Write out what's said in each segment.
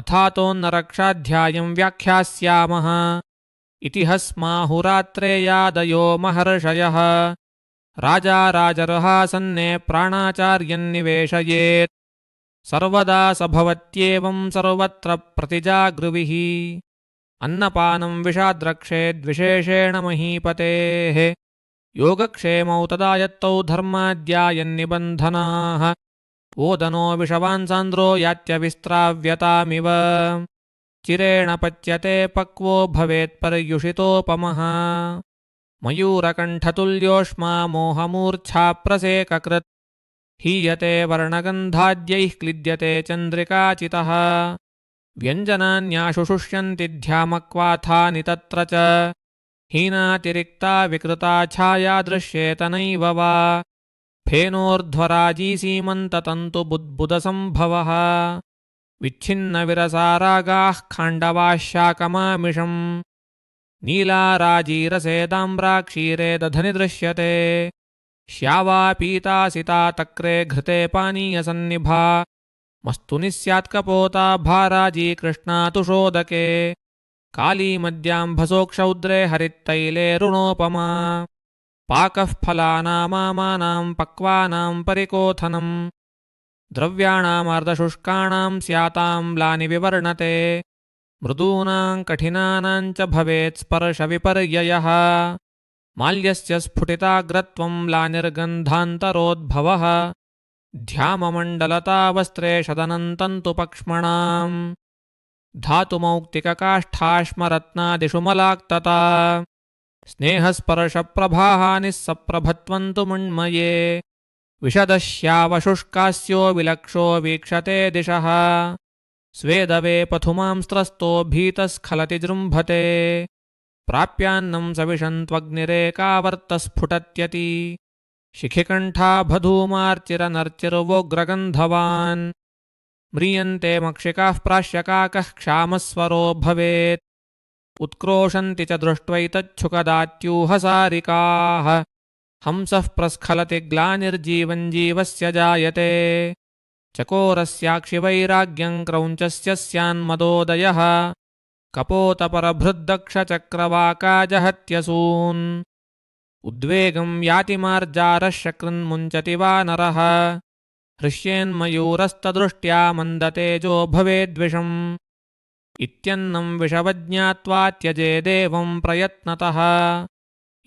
अथातोऽन्नरक्षाध्यायं व्याख्यास्यामः। इति हस्माहुरात्रेयादयो महर्षयः। राजा राजर्हासन्ने प्राणाचार्यन्निवेशयेत्। सर्वदा स भवत्येवं सर्वत्र प्रतिजागृभिः। अन्नपानं विषाद्रक्षेद्विशेषेण महीपतेः। योगक्षेमौ तदा यत्तौ धर्माद्यायन्निबन्धनाः। ओदनो विषवान् सान्द्रो यात्यविस्त्राव्यतामिव। चिरेण पच्यते पक्वो भवेत्पर्युषितोपमः। मयूरकण्ठतुल्योष्मा मोहमूर्च्छाप्रसेककृत्। हीयते वर्णगन्धाद्यैः क्लिद्यते चन्द्रिकाचितः। व्यञ्जनान्याशुशुष्यन्ति ध्यामक्वाथानि तत्र च। हीनातिरिक्ता विकृता छाया दृश्येत नैव वा। फेनोर्ध्वराजी सीमन्ततन्तुबुद्बुदसम्भवः। विच्छिन्नविरसारागाः खाण्डवाः शाकमामिषम्। नीलाराजीरसेदाम्राक्षीरे दधनि दृश्यते। श्यावा पीतासिता तक्रे घृते पानीयसन्निभा। मस्तुनि स्यात्कपोता भाराजी कृष्णा तुषोदके। कालीमद्याम्भसोक्षौद्रे हरित्तैले रुणोपमा। पाकः फलानामामानां पक्वानां परिकोथनम्। द्रव्याणामर्धशुष्काणां स्याताम्लानि विवर्णते। मृदूनां कठिनानां च भवेत् स्पर्शविपर्ययः। माल्यस्य स्फुटिताग्रत्वं म्लानिर्गन्धान्तरोद्भवः। ध्याममण्डलता वस्त्रे शदनन्तन्तुपक्ष्मणाम्। धातुमौक्तिककाष्ठाश्मरत्नादिषु मलाक्तता। स्नेहस्पर्शप्रभाहानिः सप्रभत्वन्तु मृण्मये। विशदश्यावशुष्कास्यो विलक्षो वीक्षते दिशः। स्वेदवे पथुमांस्त्रस्तो भीतस्खलति जृम्भते। प्राप्यान्नं सविशन्त्वग्निरेकावर्तस्फुटत्यति। शिखिकण्ठाभधूमार्चिरनर्चिर्वोग्रगन्धवान्। म्रियन्ते मक्षिकाः प्राश्यकाकः क्षामस्वरो भवेत्। उत्क्रोशन्ति च दृष्ट्वैतच्छुकदात्यूहसारिकाः। हंसः प्रस्खलति ग्लानिर्जीवन् जीवस्य जायते। चकोरस्याक्षिवैराग्यं क्रौञ्चस्य स्यान्मदोदयः। कपोतपरभृद्दक्षचक्रवाकाजहत्यसून्। उद्वेगं याति मार्जारः शकृन्मुञ्चति वानरः। हृष्येन्मयूरस्तदृष्ट्या मन्दतेजो भवेद्विषम्। इत्यन्नं विषवज्ञात्वा त्यजेदेवं प्रयत्नतः।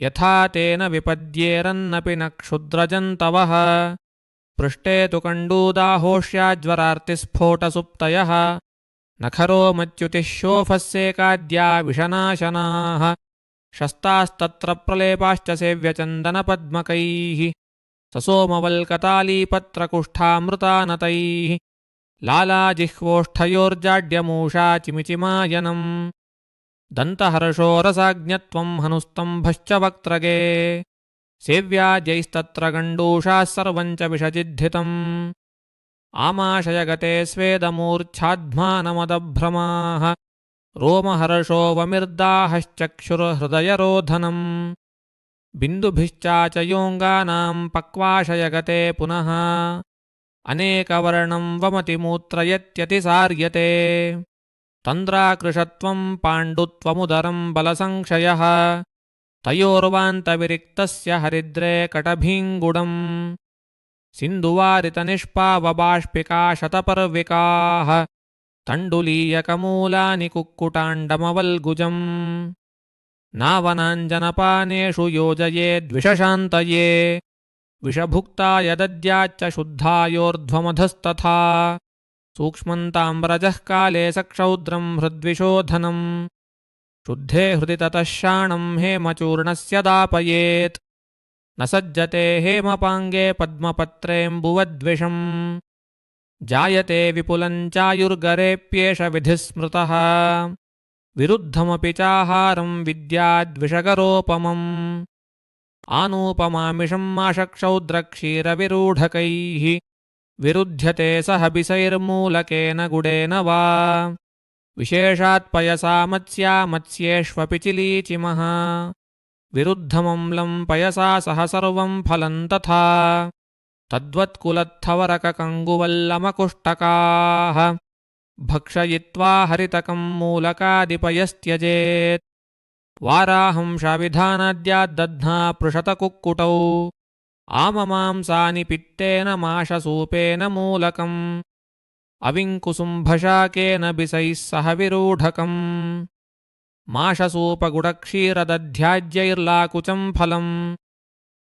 यथा तेन विपद्येरन्नपि न क्षुद्रजन्तवः। पृष्ठे तु कण्डूदाहोष्याज्वरार्तिस्फोटसुप्तयः। नखरो मच्युतिः शोफस्येकाद्या विषनाशनाः। शस्तास्तत्र प्रलेपाश्च सेव्यचन्दनपद्मकैः। ससोमवल्कतालीपत्रकुष्ठामृतानतैः। लालाजिह्वोष्ठयोर्जाड्यमूषा चिमिचिमायनम्। दन्तहर्षो रसाज्ञत्वं हनुस्तम्भश्च वक्त्रगे। सेव्याद्यैस्तत्र गण्डूषाः सर्वं च विषजिद्धितम्। आमाशयगते स्वेदमूर्च्छाध्मानमदभ्रमाः। रोमहर्षो वमिर्दाहश्चक्षुर्हृदयरोधनम्। बिन्दुभिश्चाचयोऽङ्गानां पक्वाशयगते पुनः। अनेकवर्णं वमतिमूत्रयत्यतिसार्यते। तन्द्राकृशत्वं पाण्डुत्वमुदरं बलसंक्षयः। तयोर्वान्तविरिक्तस्य हरिद्रे कटभीङ्गुडम्। सिन्धुवारितनिष्पावबाष्पिका शतपर्विकाः। तण्डुलीयकमूलानि कुक्कुटाण्डमवल्गुजम्। नावनाञ्जनपानेषु योजयेद्विषशान्तये। विषभुक्ताय दद्याच्च शुद्धायोर्ध्वमधस्तथा। सूक्ष्मन्ताम्रजः काले सक्षौद्रं हृद्विशोधनम्। शुद्धे हृदि ततः शाणं हेमचूर्णस्य दापयेत्। न सज्जते हेमपाङ्गे पद्मपत्रेऽम्बुवद्विषम्। जायते विपुलं चायुर्गरेऽप्येष विधिः स्मृतः। विरुद्धमपि चाहारं विद्याद्विषगरोपमम्। आनूपमामिषं माशक्षौद्रक्षीरविरूढकैः। विरुध्यते सह बिसैर्मूलकेन गुडेन वा। विशेषात्पयसा मत्स्या मत्स्येष्वपि चिलीचिमः। विरुद्धमम्लं पयसा सह सर्वं फलं तथा। तद्वत्कुलत्थवरककङ्गुवल्लमकुष्टकाः। भक्षयित्वा हरितकं मूलकादिपयस्त्यजेत् वाराहंशाविधानाद्याद्दध्ना पृषतकुक्कुटौ आममांसानि पित्तेन माशसूपेन मूलकम् अविङ्कुसुम्भशाकेन बिसैः सह विरूढकम् माशसूपगुडक्षीरदध्याज्यैर्लाकुचं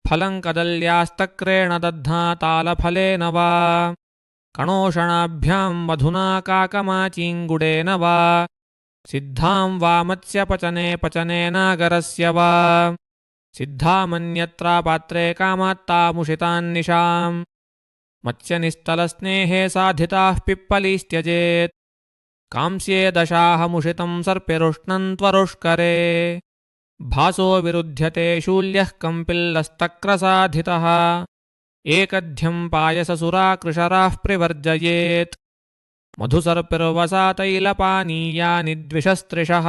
फलं कदल्यास्तक्रेण दध्ना तालफलेन वा कणोषणाभ्यां मधुना काकमाचीङ्गुडेन वा सिद्धां वा मत्स्यपचने पचनेनागरस्य वा सिद्धामन्यत्रापात्रे कामात्तामुषितान्निशाम् मत्स्यनिस्तलस्नेहे साधिताः पिप्पलीस्त्यजेत् कांस्ये दशाहमुषितं सर्पिरुष्णं त्वरुष्करे भासो विरुध्यते शूल्यः कम्पिल्लस्तक्रसाधितः एकध्यं पायससुराकृशराः प्रवर्जयेत् मधुसर्पिर्वसा तैलपानीयानि द्विषस्त्रिशः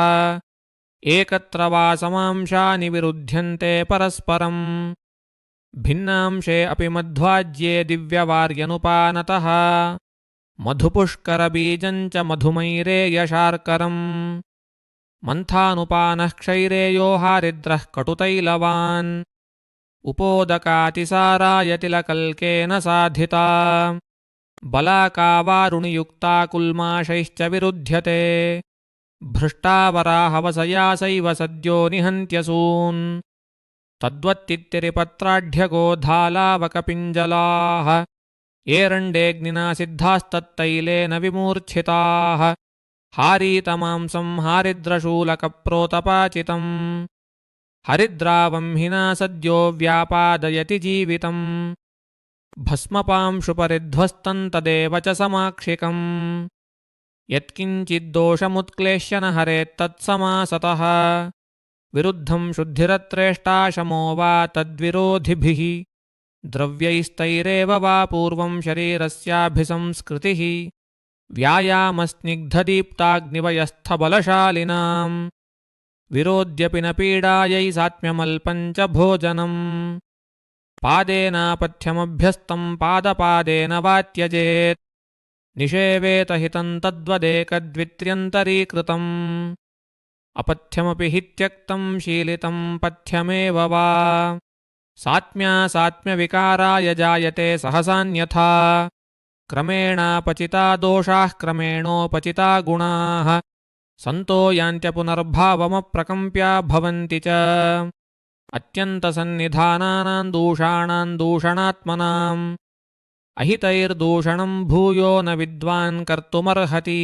एकत्र वा समांशानि विरुध्यन्ते परस्परम् भिन्नांशे अपि मध्वाज्ये दिव्यवार्यनुपानतः मधुपुष्करबीजं च मधुमैरेयशार्करम् मन्थानुपानः क्षैरेयो हारिद्रः कटुतैलवान् उपोदकातिसारायतिलकल्केन साधिता बलाकावारुणियुक्ता कुल्माषैश्च विरुध्यते भृष्टावराहवसयासैव सद्यो निहन्त्यसून् तद्वत्तित्तिरिपत्राढ्यगोधालावकपिञ्जलाः एरण्डेऽग्निना सिद्धास्तत्तैलेन विमूर्च्छिताः हारीतमांसं हारिद्रशूलकप्रोतपाचितम् हरिद्रावंहिना सद्यो व्यापादयति जीवितम् भस्मपांशुपरिध्वस्तं तदेव च समाक्षिकम् यत्किञ्चिद्दोषमुत्क्लेश्य न हरेत्तत्समासतः विरुद्धं शुद्धिरत्रेष्टा शमो वा तद्विरोधिभिः द्रव्यैस्तैरेव वा पूर्वं शरीरस्याभिसंस्कृतिः व्यायामस्निग्धदीप्ताग्निवयस्थबलशालिनाम् विरोध्यपि न पीडायै सात्म्यमल्पं च भोजनम् पादेनापथ्यमभ्यस्तं पादपादेन वा त्यजेत् निषेवेत हितं तद्वदेकद्वित्र्यन्तरीकृतम् अपथ्यमपि हि त्यक्तं शीलितं पथ्यमेव वा सात्म्यासात्म्यविकाराय जायते सहसान्यथा क्रमेणापचिता दोषाः क्रमेणोपचिता गुणाः सन्तो यान्त्यपुनर्भावमप्रकम्प्या भवन्ति च अत्यन्तसन्निधानानां दूषाणां दूषणात्मनाम् अहितैर्दूषणं भूयो न विद्वान् कर्तुमर्हति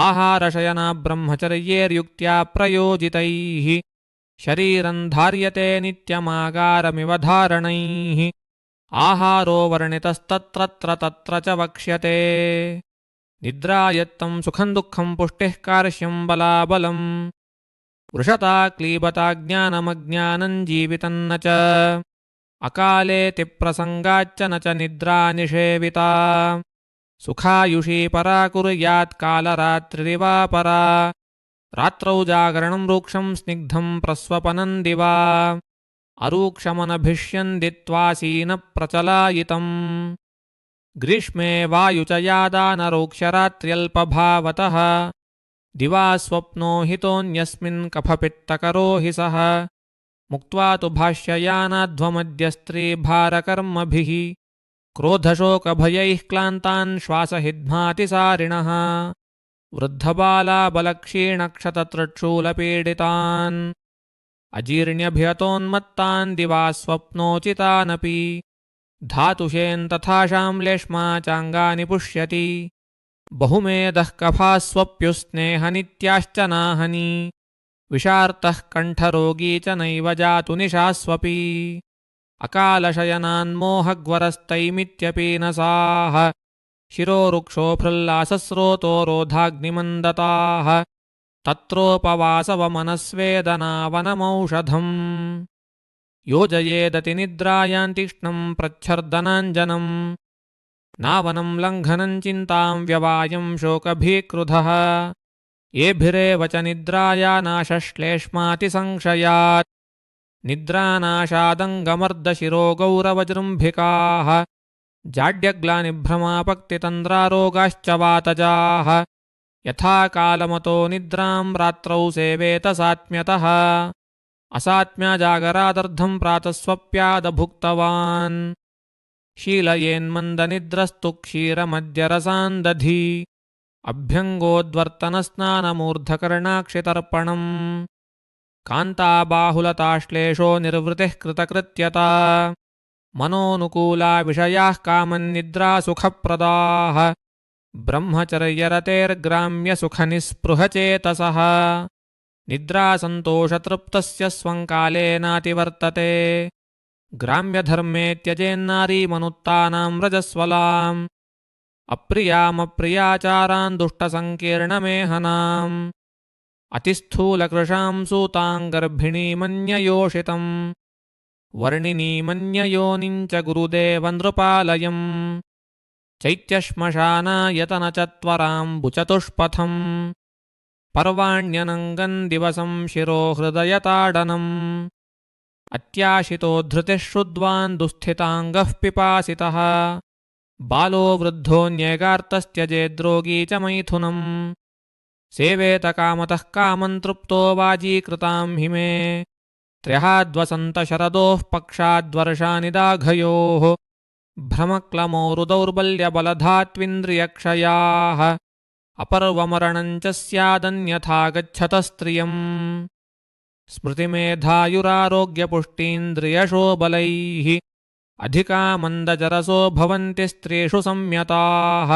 आहारशयनाब्रह्मचर्यैर्युक्त्या प्रयोजितैः शरीरं धार्यते नित्यमागारमिव धारणैः आहारो वर्णितस्तत्र तत्र च वक्ष्यते निद्रायत्तं सुखं दुःखं पुष्टिः कार्श्यं बलाबलम् वृषता क्लीबता ज्ञानमज्ञानं जीवितं न च अकालेतिप्रसङ्गाच्च न च निद्रा निषेविता सुखायुषी परा कुर्यात् कालरात्रिरिवा परा रात्रौ जागरणं रूक्षं स्निग्धं प्रस्वपनं दिवा अरूक्षमनभिष्यन्दित्वासीनप्रचलायितम् ग्रीष्मे वायुचयादानरोक्ष्यरात्र्यल्पभावतः दिवा स्वप्नो हितोऽन्यस्मिन् कफपित्तकरो हि सः मुक्त्वा तु भाष्ययानाध्वमद्यस्त्रीभारकर्मभिः क्रोधशोकभयैः क्लान्तान् श्वासहिध्मातिसारिणः वृद्धबालाबलक्षीणक्षततृक्षूलपीडितान् अजीर्ण्यभियतोन्मत्तान् दिवा स्वप्नोचितानपि धातुषेऽन्तथाशां लेष्मा चाङ्गानि पुष्यति बहुमेधः कफाः स्वप्युस्नेहनित्याश्च नाहनि विषार्तः कण्ठरोगी च नैव जातु निशास्वपि अकालशयनान्मोहग्वरस्तैमित्यपीनसाः शिरोरुक्षोऽफृल्लासस्रोतो रोधाग्निमन्दताः तत्रोपवासवमनस्वेदनावनमौषधम् योजयेदतिनिद्रायां तीक्ष्णं प्रच्छर्दनाञ्जनम् नावनं लङ्घनं चिन्तां व्यवायं शोकभीक्रुधः येभिरेव च निद्राया नाशश्लेष्मातिसंशयात् निद्रानाशादङ्गमर्दशिरो गौरवजृम्भिकाः जाड्यग्लानिभ्रमापक्तितन्द्रारोगाश्च वातजाः यथा कालमतो निद्रां रात्रौ सेवेत सात्म्यतः असात्म्यजागरादर्धं प्रातस्वप्यादभुक्तवान् शीलयेन्मन्दनिद्रस्तु क्षीरमद्यरसान्दधी अभ्यङ्गोद्वर्तनस्नानमूर्धकर्णाक्षितर्पणम् कान्ताबाहुलताश्लेषो निर्वृतिः कृतकृत्यता मनोनुकूला विषयाः कामन्निद्रा सुखप्रदाः ब्रह्मचर्यरतेर्ग्राम्यसुखनिःस्पृहचेतसः निद्रासन्तोषतृप्तस्य स्वङ्कालेनातिवर्तते ग्राम्यधर्मे त्यजेन्नारीमनुत्तानां रजस्वलाम् अप्रियामप्रियाचारान् दुष्टसङ्कीर्णमेहनाम् अतिस्थूलकृशां सूतां गर्भिणीमन्ययोषितम् वर्णिनीमन्ययोनिञ्च गुरुदेवनृपालयम् चैत्यश्मशानायतनचत्वराम्बुचतुष्पथम् पर्वाण्यनङ्गन् दिवसं शिरो हृदयताडनम् अत्याशितोद्धृतिः श्रुद्वान् दुःस्थिताङ्गः पिपासितः बालो वृद्धोऽन्येगार्तस्त्यजेद्रोगी च मैथुनम् सेवेत कामतः कामं तृप्तो वाजीकृतां हिमे त्र्यहाद्वसन्तशरदोः पक्षाद्वर्षानि दाघयोः भ्रमक्लमौरुदौर्बल्यबलधात्विन्द्रियक्षयाः अपर्वमरणञ्च स्यादन्यथा गच्छतस्त्रियम् स्मृतिमेधायुरारोग्यपुष्टीन्द्रियशोबलैः अधिका मन्दजरसो भवन्ति स्त्रीषु संयताः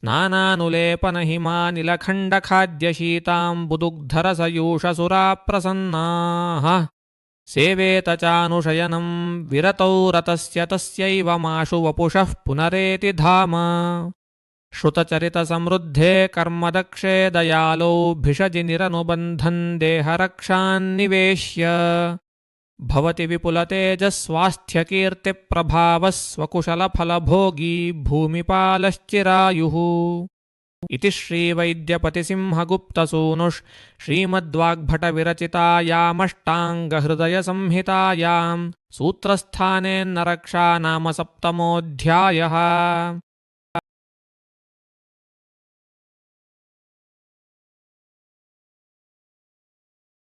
नानानुलेपनहिमानिलखण्डखाद्यशीताम्बुदुग्धरसयूषसुराप्रसन्नाः सेवेत चानुशयनं विरतौ रतस्य तस्यैव माशु वपुषः पुनरेति धाम श्रुतचरितसमृद्धे कर्मदक्षे दयालौ भिषजि निरनुबन्धन् देहरक्षान्निवेश्य भवति विपुलतेजस्वास्थ्यकीर्तिप्रभावः स्वकुशलफलभोगी भूमिपालश्चिरायुः इति श्रीवैद्यपतिसिंहगुप्तसूनुः श्रीमद्वाग्भटविरचितायामष्टाङ्गहृदयसंहितायां सूत्रस्थाने नरक्षा नाम 7मोऽध्यायः।